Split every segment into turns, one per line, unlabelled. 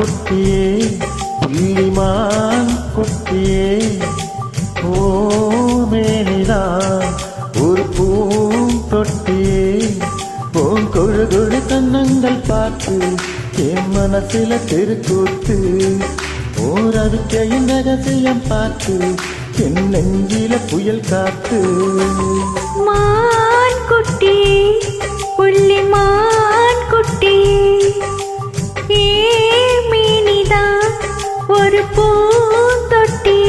குட்டியே புள்ளிமான் குட்டியே ஓமேனிதான் ஒரு பூந்தொட்டியே உன் கொழு கொழு கண்ணங்கள் பார்த்து என் மனசில திருக்கூத்து ஓர் அறிக்கையின் ரகசியம் பார்த்து என் நெஞ்சில புயல் காத்து
மான் குட்டி புள்ளிமான் குட்டி மீனிதான் ஒரு பூந்தொட்டி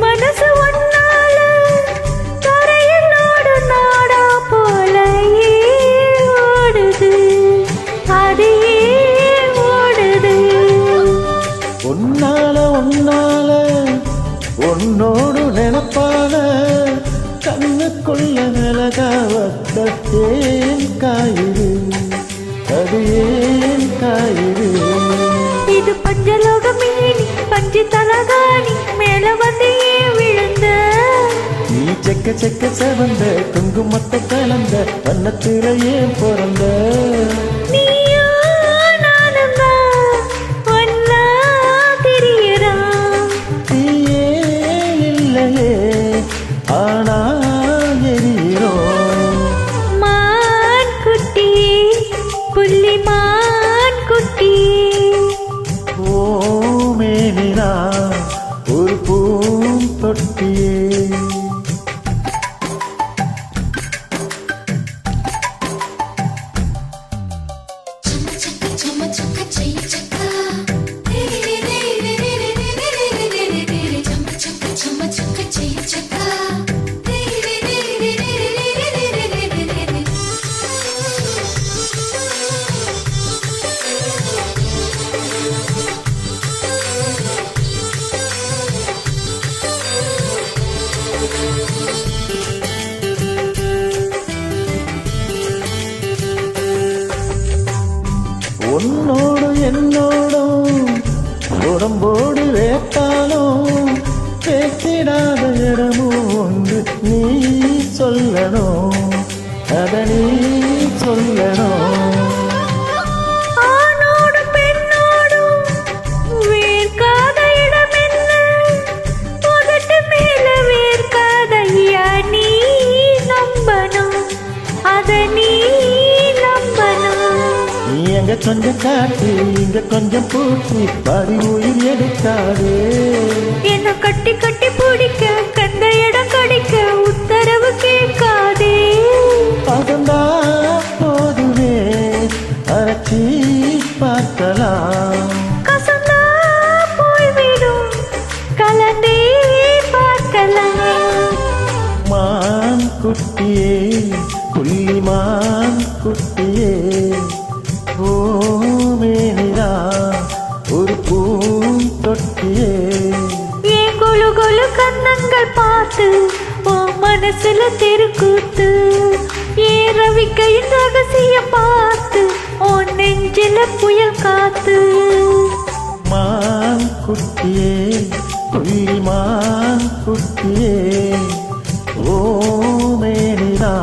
மனசு ஒன்னால தரையிலோடு நாடா போல ஓடுது அதே ஓடுது
ஒன்னால ஒன்னால உன்னோடு நினைப்பால கண்ணுக்குள்ள நிலகாவத்தேன் காயுது அது ஏன் காயுது
இது பஞ்சலோக மீனி பஞ்சு தலகாணி மேல வந்து விழுந்த
நீ செக்க செக்க செவந்த குங்குமத்தை கலந்த வண்ணத்தில ஏன் பிறந்த
நீயோ நானும் ஒன்னா தெரியறான்
நீயே இல்லையே ஆனா எரியிறோம்
மான் குட்டி புள்ளிமான் குட்டி
ஓமேனினா ஒரு பூந்தொட்டியே உன்னோடு என்னோடும் உடம்போடு வேட்டாலும் பேசிடாத இடமும் உண்டு நீ சொல்லணும் அத நீ சொல்லணும்
ஆணோடும் பெண்ணோடும் வேர்க்காத இடம் என்ன உதட்டு மேல வேர்க்காத ஐயா நீ நம்பணும் அத நீ நம்பணும்
நீ அங்க கொஞ்சம் காட்டு இங்க கொஞ்சம் பூச்சி பாதி உயிர் எடுக்காதே
என்ன கட்டி கட்டி பிடிக்க கந்த இடம் கடிக்க உத்தரவு கேட்காதே
பகந்தா போதுமே அரைச்சி பார்க்கலாம்
கசந்தா போய்விடும் கலந்தே பார்க்கலாம்
மான் குட்டியே புள்ளிமான் குட்டியே ஓமேனிதா ஒரு பூந்தொட்டியே
ஏன் கொழு கொழு கண்ணங்கள் பார்த்து ஓ மனசுல தெருக்கூத்து ஏன் ரவிக்கையின் ரகசியம் பார்த்து ஓ நெஞ்சில புயல் காத்து
மான் குட்டியே புள்ளிமான் குட்டியே ஓமேனிதா